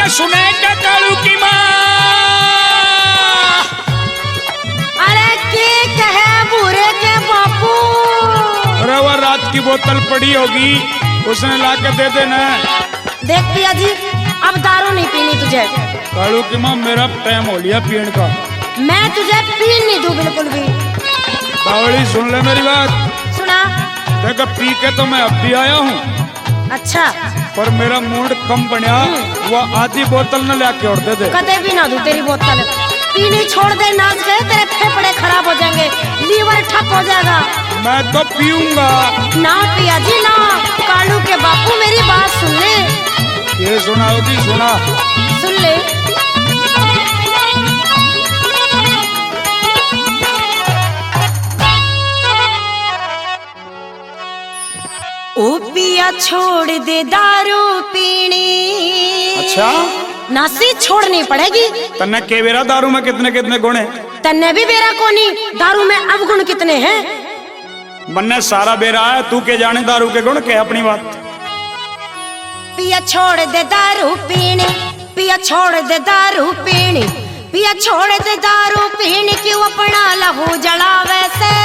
सुने क्या कालू की माँ। अरे के कहे बुरे के बापू। अरे वो रात की बोतल पड़ी होगी, उसने ला के दे देना। देख पिया जी, अब दारू नहीं पीनी तुझे। कालू की माँ मेरा टाइम हो लिया पीने का। मैं तुझे पीने नहीं दूं बिल्कुल भी। बावली सुन ले मेरी बात। सुना। देखो पी के तो मैं अब भी आया हूँ। अच्छा। पर मेरा मूड कम बना, वो आधी बोतल न लाके और दे दे। कदे भी ना दूं तेरी बोतल। पीनी छोड़ दे, नाच गए तेरे फेफड़े खराब हो जाएंगे, लीवर ठप हो जाएगा। मैं तो पीऊंगा। ना पिया जी ना, कालू के बापू मेरी बात सुन ले। ये सुना होगी, सुना सुन ले। ओ पिया छोड़ दे दारू पीनी। अच्छा, नासी छोड़नी पड़ेगी। तन्ने के बेरा दारू में कितने कितने गुण है? तन्ने भी बेरा कोनी, दारू में अवगुण कितने हैं? मन्ने सारा बेरा है, तू के जाने दारू के गुण के। अपनी बात। पिया छोड़ दे दारू पीनी, पिया छोड़ दे दारू पीनी, पिया छोड़ दे दारू पीनी, क्यों अपना लहू जलावे से।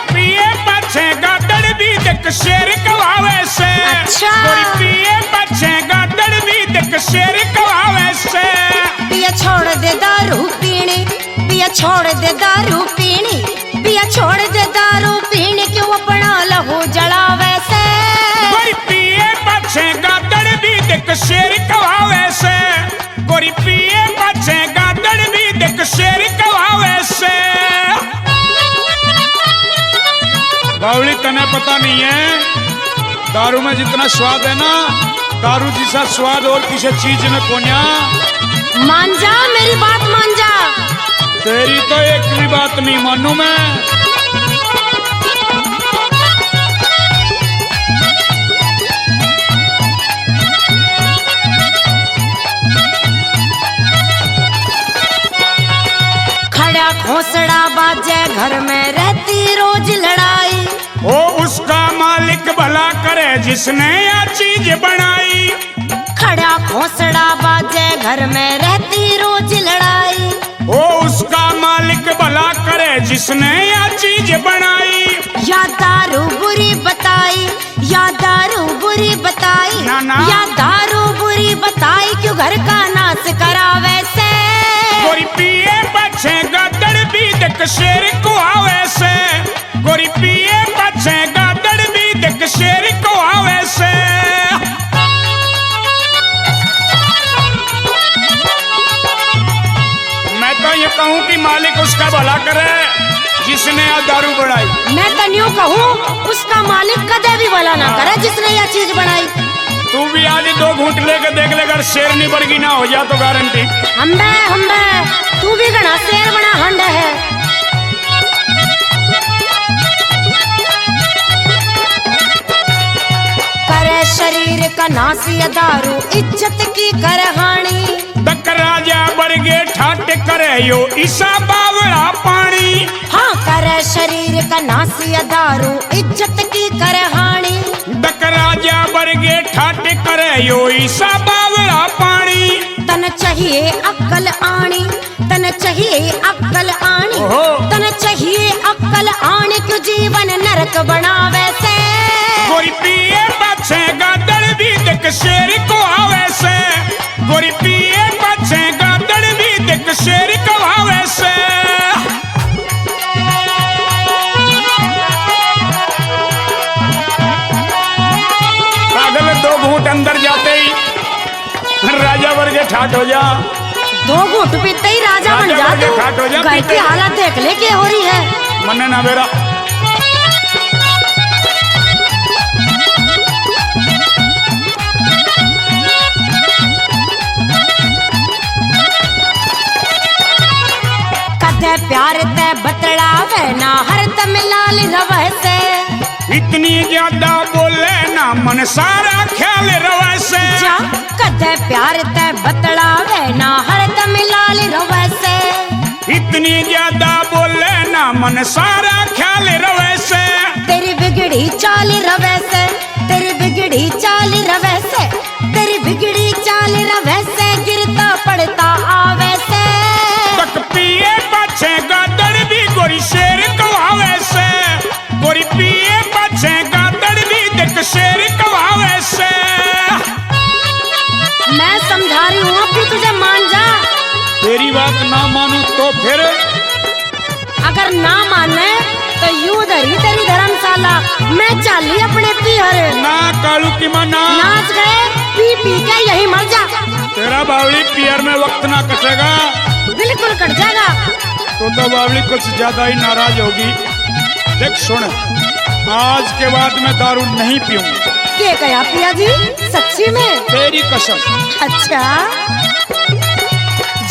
पिए पछे गादड़ भी देख शेर कवावे से। अच्छा। पिए पछे गादड़ भी देख शेर कवावे से। पिया छोड़ दे दारू पीनी, पिया छोड़ दे दारू पीनी, पिया छोड़ दे दारू पीनी, क्यों अपना लहू जलावे से। पिए पछे गादड़ भी देख शेर कवावे से। गोरी पिए पछे गादड़ भी देख शेर कवावे से। बावली तने पता नहीं है, दारू में जितना स्वाद है ना, दारू जैसा स्वाद और किसी चीज में कोन्या। मान जा मेरी बात, मान जा। तेरी तो एक भी बात नहीं मानू मैं। खड़ा घोंसड़ा बाजे घर में रहती रोज लड़ाई। ओ उसका मालिक भला करे जिसने यह चीज बनाई। खड़ा घोंसड़ा बाजे घर में रहती रोज लड़ाई। ओ उसका मालिक भला करे जिसने यह चीज बनाई। या दारू बुरी बताई, या दारू बुरी बताई, ना ना। या दारू बुरी बताई, क्यों घर का नाश करावे से। गोरी पिए पछे गादड़ भी देख शेर को आवे से। गोरी पिए पछे गादड़ भी देख शेर को आवे से। मैं तो ये कहूँ कि मालिक उसका भला करे जिसने यह दारू बनाई। मैं तो न्यू कहूँ, उसका मालिक कदे भी भला ना करे जिसने यह चीज बनाई। तू भी आज 2 घूंट लेके देख ले, अगर शेर नहीं बरगी ना हो जा तो गारंटी। हम्बे तू भी घना शेर बना हंड है। करे शरीर का नासी दारू, इज्जत की कर हानि। तक राजा बरगे ठाट करे यो ईसा बावड़ा पानी। हाँ करे शरीर का नासी दारू, इज्जत की कर हानि। तक राजा बरगे ठाट करे यो ईसा बावड़ा पानी। तन चाहिए अक्ल आनी, तन चाहिए अक्ल आनी, तन चाहिए अक्ल आनी, क्यों जीवन नरक बनावे से। गोरी पिए पछे गादड़ भी देख शेर को आवे से। गोरी पिए पछे गादड़ भी देख शेर को आवे से। पागल 2 घूंट अंदर जाते ही राजा वर्गे ठाट हो जा। 2 घूंट पीते ही राजा बन जा तू। ठाट हो जा। घर की हालत देख ले क्या हो रही है। मन्ने ना मेरा। कदे प्यार ते बतलावे ना, हर दम लाल रवे से। इतनी ज्यादा बोले ना, मन सारा ख्याल रवे से। कदे प्यार ते बतलावे ना, हर दम लाल रवे से। इतनी ज्यादा बोले ना, मन सारा ख्याल रवे से। तेरी बिगड़ी चाल रवे से, तेरी बिगड़ी चाल रवे से, तेरी बिगड़ी चाल रवे से, शेर कवावे से। मैं समझा रही हूँ तू तुझे मान जा। तेरी बात ना मानू तो फिर? अगर ना माने तो यूं धरी तेरी धर्मशाला, मैं चाली अपने पीहर। ना कालू की माँ ना। नाच गए पी पी के यही मर जा। तेरा बावली पियर में वक्त ना कटेगा। बिल्कुल कट जाएगा। तो बावली कुछ ज्यादा ही नाराज होगी। देख सुन, आज के बाद मैं दारू नहीं पीऊंगा। क्या कहा पिया जी, सच्ची में? तेरी कसम। अच्छा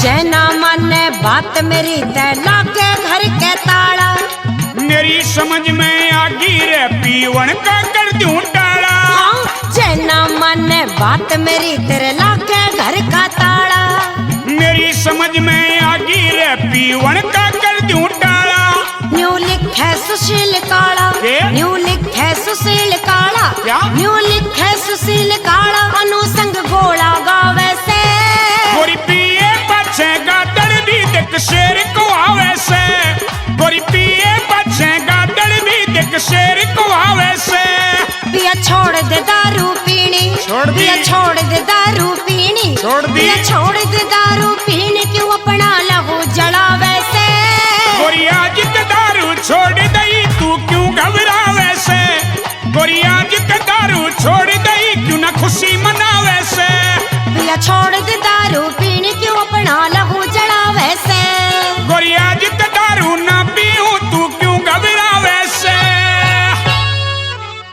जैना माने बात मेरी तैला के घर के ताला। मेरी समझ में आगी रे पीवन का कर दूं टाला। हाँ जैना माने बात मेरी तेरे लाके घर का ताला। मेरी समझ में आगी रे पीवन का कर दूं टाला। न्यू लिखे सुशील काला। न्यू लिखे सुशील काला। क्या? न्यू लिखे सुशील काला अनुसंग गोला गावे से। गोरी पिए बचेगा दड़ भी देख शेर को आवे से। गोरी पिए बचेगा दड़ भी देख शेर को आवे से। पिया छोड़ दे दारू पीनी। छोड़ दी। पिया छोड़ दे दारू पीनी। छोड़ दी। पिया छोड़ दे दारू पीनी क्यों अपना लहू जलावे से। गोरी आज के दारू छोड़ दई तू क्यों घबरावे से। गोरी आज के दारू छोड़ दई क्यों ना खुशी मनावे से। पिया छोड़ दे दारू